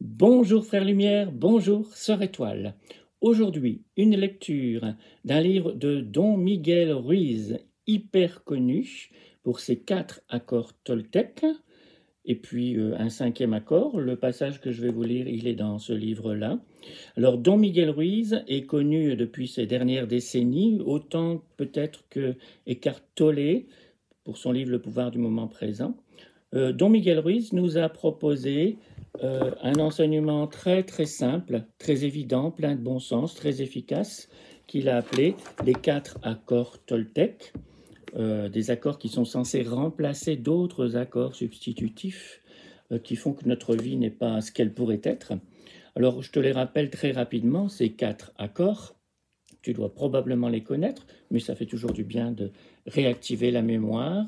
Bonjour frère Lumière, bonjour sœur Étoile. Aujourd'hui, une lecture d'un livre de Don Miguel Ruiz, hyper connu pour ses 4 accords toltèques, et puis un 5e accord. Le passage que je vais vous lire, il est dans ce livre-là. Alors, Don Miguel Ruiz est connu depuis ces dernières décennies, autant peut-être que Eckhart Tolle, pour son livre Le pouvoir du moment présent. Don Miguel Ruiz nous a proposé un enseignement très très simple, très évident, plein de bon sens, très efficace, qu'il a appelé les 4 accords toltèques, des accords qui sont censés remplacer d'autres accords substitutifs qui font que notre vie n'est pas ce qu'elle pourrait être. Alors je te les rappelle très rapidement, ces 4 accords. Tu dois probablement les connaître, mais ça fait toujours du bien de réactiver la mémoire.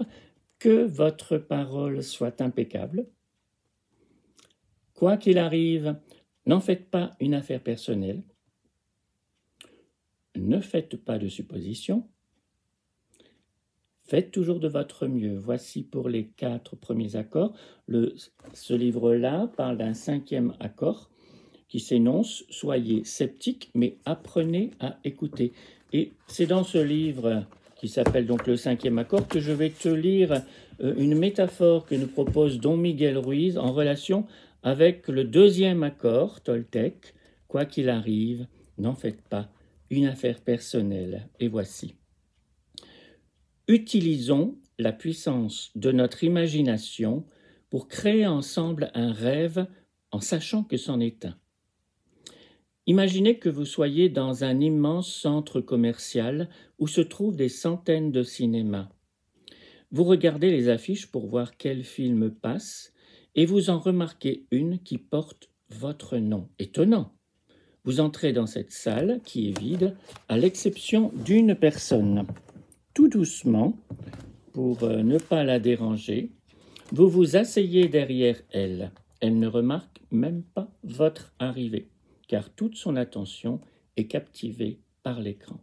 Que votre parole soit impeccable. Quoi qu'il arrive, n'en faites pas une affaire personnelle. Ne faites pas de suppositions. Faites toujours de votre mieux. Voici pour les 4 premiers accords. Ce livre-là parle d'un 5e accord qui s'énonce « Soyez sceptiques, mais apprenez à écouter ». Et c'est dans ce livre qui s'appelle donc le 5e accord que je vais te lire une métaphore que nous propose Don Miguel Ruiz en relation avec le 2e accord toltèque. Quoi qu'il arrive, n'en faites pas une affaire personnelle. Et voici. Utilisons la puissance de notre imagination pour créer ensemble un rêve en sachant que c'en est un. Imaginez que vous soyez dans un immense centre commercial où se trouvent des centaines de cinémas. Vous regardez les affiches pour voir quel film passe et vous en remarquez une qui porte votre nom. Étonnant! Vous entrez dans cette salle qui est vide à l'exception d'une personne. Tout doucement, pour ne pas la déranger, vous vous asseyez derrière elle. Elle ne remarque même pas votre arrivée, car toute son attention est captivée par l'écran.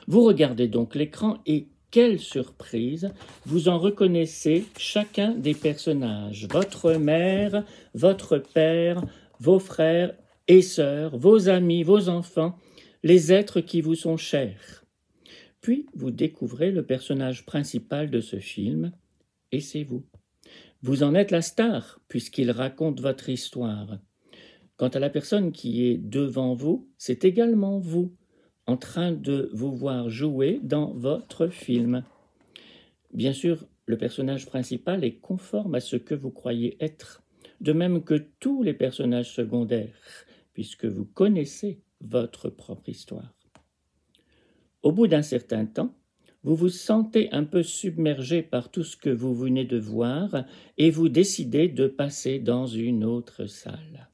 Vous regardez donc l'écran et, quelle surprise, vous en reconnaissez chacun des personnages, votre mère, votre père, vos frères et sœurs, vos amis, vos enfants, les êtres qui vous sont chers. Puis vous découvrez le personnage principal de ce film, et c'est vous. Vous en êtes la star, puisqu'il raconte votre histoire. Quant à la personne qui est devant vous, c'est également vous, en train de vous voir jouer dans votre film. Bien sûr, le personnage principal est conforme à ce que vous croyez être, de même que tous les personnages secondaires, puisque vous connaissez votre propre histoire. Au bout d'un certain temps, vous vous sentez un peu submergé par tout ce que vous venez de voir et vous décidez de passer dans une autre salle.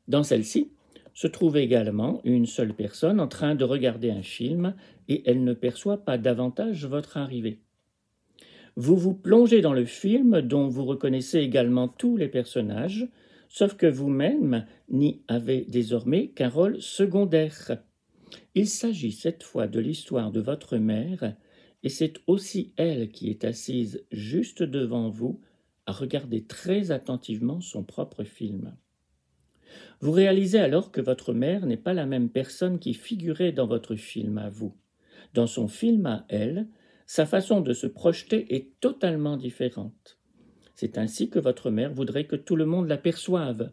Dans celle-ci se trouve également une seule personne en train de regarder un film et elle ne perçoit pas davantage votre arrivée. Vous vous plongez dans le film dont vous reconnaissez également tous les personnages, sauf que vous-même n'y avez désormais qu'un rôle secondaire. Il s'agit cette fois de l'histoire de votre mère et c'est aussi elle qui est assise juste devant vous à regarder très attentivement son propre film. Vous réalisez alors que votre mère n'est pas la même personne qui figurait dans votre film à vous. Dans son film à elle, sa façon de se projeter est totalement différente. C'est ainsi que votre mère voudrait que tout le monde la perçoive.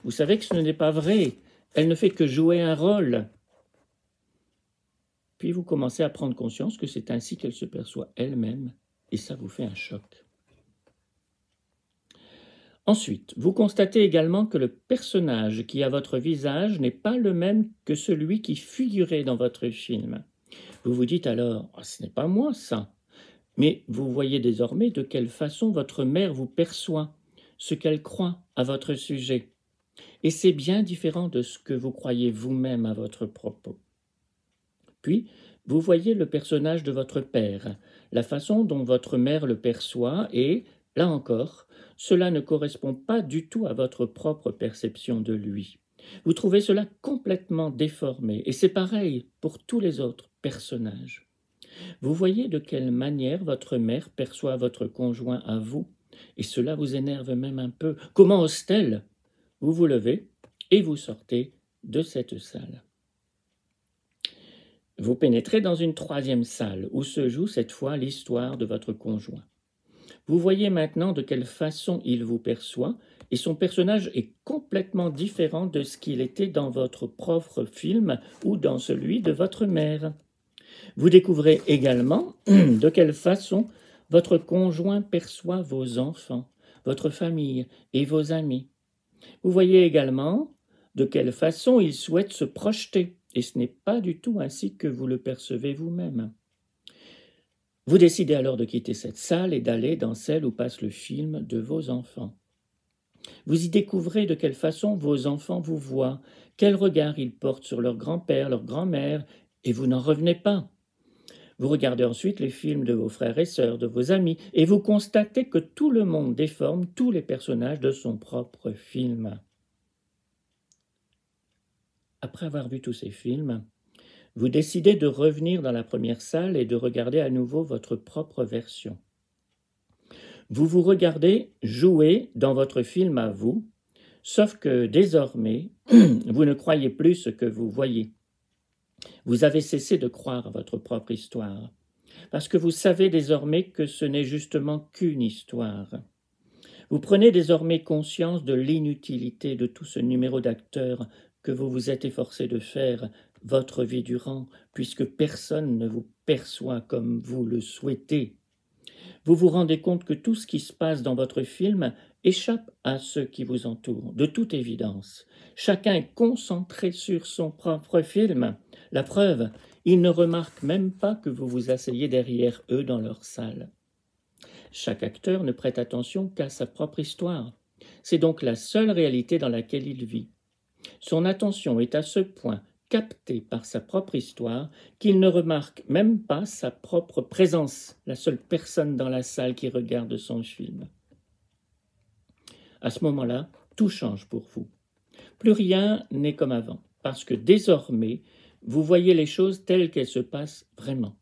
Vous savez que ce n'est pas vrai, elle ne fait que jouer un rôle. Puis vous commencez à prendre conscience que c'est ainsi qu'elle se perçoit elle-même, et ça vous fait un choc. Ensuite, vous constatez également que le personnage qui a votre visage n'est pas le même que celui qui figurait dans votre film. Vous vous dites alors « ce n'est pas moi ça », mais vous voyez désormais de quelle façon votre mère vous perçoit, ce qu'elle croit à votre sujet. Et c'est bien différent de ce que vous croyez vous-même à votre propos. Puis, vous voyez le personnage de votre père, la façon dont votre mère le perçoit et, là encore, cela ne correspond pas du tout à votre propre perception de lui. Vous trouvez cela complètement déformé, et c'est pareil pour tous les autres personnages. Vous voyez de quelle manière votre mère perçoit votre conjoint à vous, et cela vous énerve même un peu. Comment ose-t-elle? Vous vous levez et vous sortez de cette salle. Vous pénétrez dans une troisième salle où se joue cette fois l'histoire de votre conjoint. Vous voyez maintenant de quelle façon il vous perçoit et son personnage est complètement différent de ce qu'il était dans votre propre film ou dans celui de votre mère. Vous découvrez également de quelle façon votre conjoint perçoit vos enfants, votre famille et vos amis. Vous voyez également de quelle façon il souhaite se projeter, et ce n'est pas du tout ainsi que vous le percevez vous-même. Vous décidez alors de quitter cette salle et d'aller dans celle où passe le film de vos enfants. Vous y découvrez de quelle façon vos enfants vous voient, quel regard ils portent sur leur grand-père, leur grand-mère, et vous n'en revenez pas. Vous regardez ensuite les films de vos frères et sœurs, de vos amis, et vous constatez que tout le monde déforme tous les personnages de son propre film. Après avoir vu tous ces films, vous décidez de revenir dans la première salle et de regarder à nouveau votre propre version. Vous vous regardez jouer dans votre film à vous, sauf que désormais, vous ne croyez plus ce que vous voyez. Vous avez cessé de croire à votre propre histoire, parce que vous savez désormais que ce n'est justement qu'une histoire. Vous prenez désormais conscience de l'inutilité de tout ce numéro d'acteur que vous vous êtes efforcé de faire votre vie durant, puisque personne ne vous perçoit comme vous le souhaitez. Vous vous rendez compte que tout ce qui se passe dans votre film échappe à ceux qui vous entourent, de toute évidence. Chacun est concentré sur son propre film. La preuve, ils ne remarquent même pas que vous vous asseyez derrière eux dans leur salle. Chaque acteur ne prête attention qu'à sa propre histoire. C'est donc la seule réalité dans laquelle il vit. Son attention est à ce point captée par sa propre histoire qu'il ne remarque même pas sa propre présence, la seule personne dans la salle qui regarde son film. À ce moment-là, tout change pour vous. Plus rien n'est comme avant, parce que désormais, vous voyez les choses telles qu'elles se passent vraiment.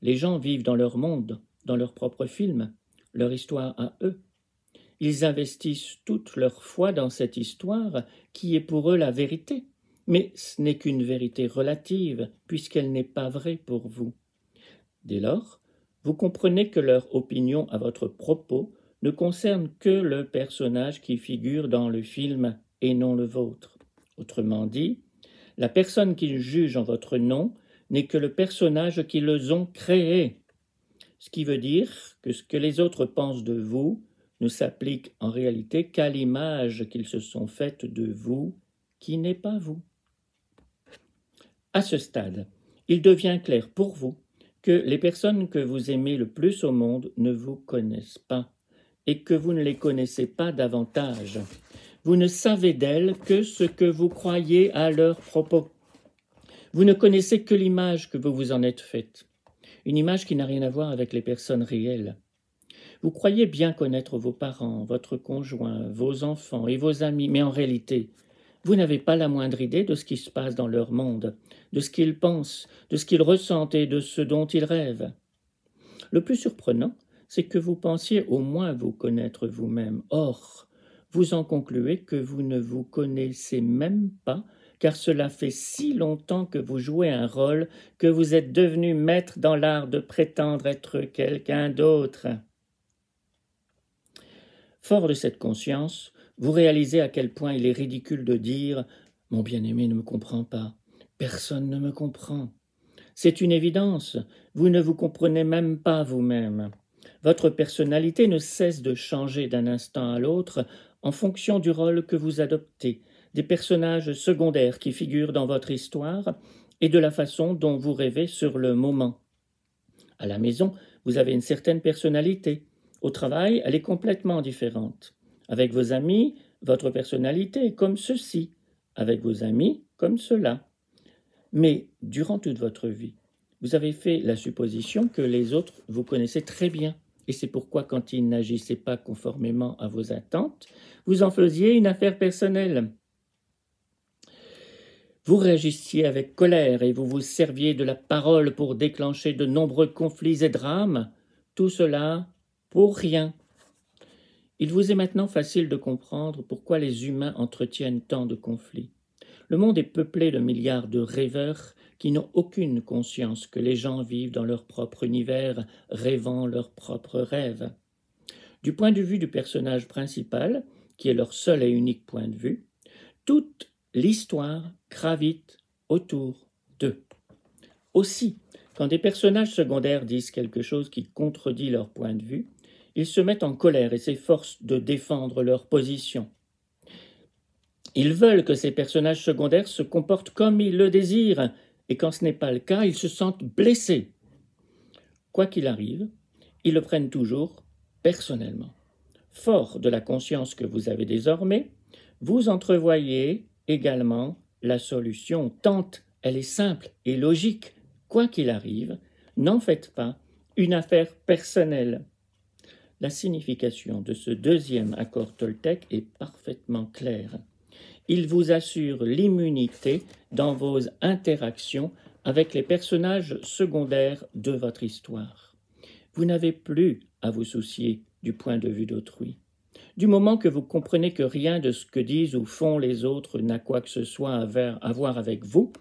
Les gens vivent dans leur monde, dans leur propre film, leur histoire à eux. Ils investissent toute leur foi dans cette histoire qui est pour eux la vérité. Mais ce n'est qu'une vérité relative, puisqu'elle n'est pas vraie pour vous. Dès lors, vous comprenez que leur opinion à votre propos ne concerne que le personnage qui figure dans le film et non le vôtre. Autrement dit, la personne qu'ils jugent en votre nom n'est que le personnage qu'ils ont créé. Ce qui veut dire que ce que les autres pensent de vous ne s'applique en réalité qu'à l'image qu'ils se sont faite de vous, qui n'est pas vous. À ce stade, il devient clair pour vous que les personnes que vous aimez le plus au monde ne vous connaissent pas et que vous ne les connaissez pas davantage. Vous ne savez d'elles que ce que vous croyez à leur propos. Vous ne connaissez que l'image que vous vous en êtes faite, une image qui n'a rien à voir avec les personnes réelles. Vous croyez bien connaître vos parents, votre conjoint, vos enfants et vos amis, mais en réalité, vous n'avez pas la moindre idée de ce qui se passe dans leur monde, de ce qu'ils pensent, de ce qu'ils ressentent et de ce dont ils rêvent. Le plus surprenant, c'est que vous pensiez au moins vous connaître vous-même. Or, vous en concluez que vous ne vous connaissez même pas, car cela fait si longtemps que vous jouez un rôle que vous êtes devenu maître dans l'art de prétendre être quelqu'un d'autre. Fort de cette conscience, vous réalisez à quel point il est ridicule de dire « Mon bien-aimé ne me comprend pas, personne ne me comprend ». C'est une évidence, vous ne vous comprenez même pas vous-même. Votre personnalité ne cesse de changer d'un instant à l'autre en fonction du rôle que vous adoptez, des personnages secondaires qui figurent dans votre histoire et de la façon dont vous rêvez sur le moment. À la maison, vous avez une certaine personnalité. Au travail, elle est complètement différente. Avec vos amis, votre personnalité est comme ceci. Avec vos amis, comme cela. Mais durant toute votre vie, vous avez fait la supposition que les autres vous connaissaient très bien. Et c'est pourquoi, quand ils n'agissaient pas conformément à vos attentes, vous en faisiez une affaire personnelle. Vous réagissiez avec colère et vous vous serviez de la parole pour déclencher de nombreux conflits et drames. Tout cela pour rien. Il vous est maintenant facile de comprendre pourquoi les humains entretiennent tant de conflits. Le monde est peuplé de milliards de rêveurs qui n'ont aucune conscience que les gens vivent dans leur propre univers, rêvant leurs propres rêves. Du point de vue du personnage principal, qui est leur seul et unique point de vue, toute l'histoire gravite autour d'eux. Aussi, quand des personnages secondaires disent quelque chose qui contredit leur point de vue, ils se mettent en colère et s'efforcent de défendre leur position. Ils veulent que ces personnages secondaires se comportent comme ils le désirent, et quand ce n'est pas le cas, ils se sentent blessés. Quoi qu'il arrive, ils le prennent toujours personnellement. Fort de la conscience que vous avez désormais, vous entrevoyez également la solution, tant elle est simple et logique. Quoi qu'il arrive, n'en faites pas une affaire personnelle. La signification de ce deuxième accord Toltec est parfaitement claire. Il vous assure l'immunité dans vos interactions avec les personnages secondaires de votre histoire. Vous n'avez plus à vous soucier du point de vue d'autrui. Du moment que vous comprenez que rien de ce que disent ou font les autres n'a quoi que ce soit à voir avec vous,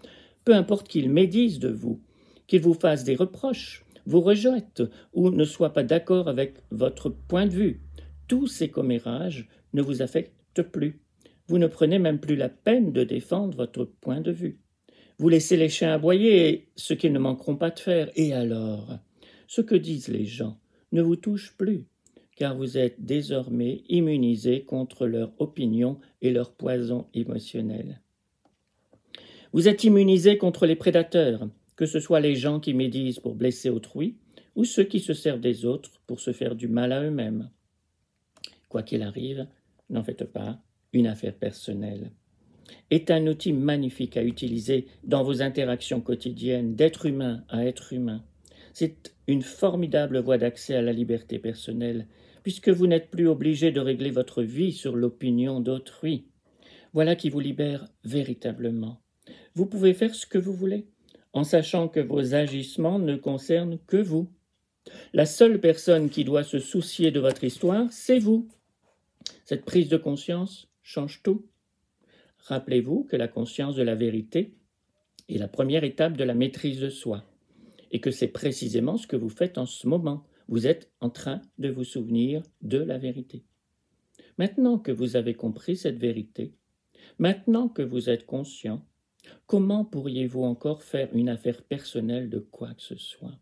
peu importe qu'ils médisent de vous, qu'ils vous fassent des reproches, vous rejettent ou ne soient pas d'accord avec votre point de vue, tous ces commérages ne vous affectent plus. Vous ne prenez même plus la peine de défendre votre point de vue. Vous laissez les chiens aboyer, ce qu'ils ne manqueront pas de faire. Et alors, ce que disent les gens ne vous touche plus, car vous êtes désormais immunisé contre leur opinion et leur poison émotionnel. Vous êtes immunisé contre les prédateurs, que ce soit les gens qui médisent pour blesser autrui, ou ceux qui se servent des autres pour se faire du mal à eux-mêmes. Quoi qu'il arrive, n'en faites pas une affaire personnelle. Est un outil magnifique à utiliser dans vos interactions quotidiennes d'être humain à être humain. C'est une formidable voie d'accès à la liberté personnelle, puisque vous n'êtes plus obligé de régler votre vie sur l'opinion d'autrui. Voilà qui vous libère véritablement. Vous pouvez faire ce que vous voulez, en sachant que vos agissements ne concernent que vous. La seule personne qui doit se soucier de votre histoire, c'est vous. Cette prise de conscience change tout. Rappelez-vous que la conscience de la vérité est la première étape de la maîtrise de soi, et que c'est précisément ce que vous faites en ce moment. Vous êtes en train de vous souvenir de la vérité. Maintenant que vous avez compris cette vérité, maintenant que vous êtes conscient, comment pourriez-vous encore faire une affaire personnelle de quoi que ce soit?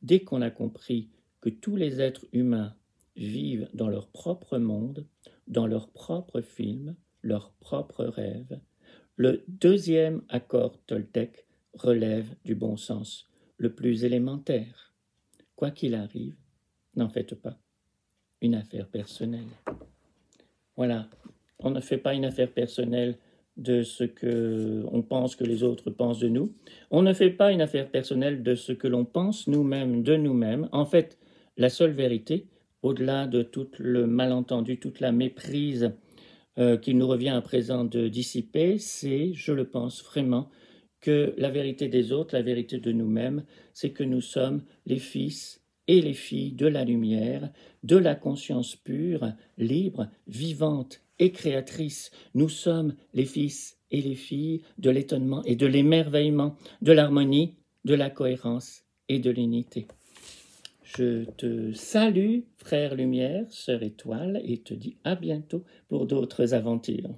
Dès qu'on a compris que tous les êtres humains vivent dans leur propre monde, dans leur propre film, leurs propres rêves, le deuxième accord Toltec relève du bon sens, le plus élémentaire. Quoi qu'il arrive, n'en faites pas une affaire personnelle. Voilà, on ne fait pas une affaire personnelle de ce qu'on pense que les autres pensent de nous. On ne fait pas une affaire personnelle de ce que l'on pense nous-mêmes de nous-mêmes. En fait, la seule vérité, au-delà de tout le malentendu, toute la méprise qu'il nous revient à présent de dissiper, c'est, je le pense vraiment, que la vérité des autres, la vérité de nous-mêmes, c'est que nous sommes les fils et les filles de la lumière, de la conscience pure, libre, vivante et créatrice. Nous sommes les fils et les filles de l'étonnement et de l'émerveillement, de l'harmonie, de la cohérence et de l'unité. Je te salue, frère lumière, sœur étoile, et te dis à bientôt pour d'autres aventures.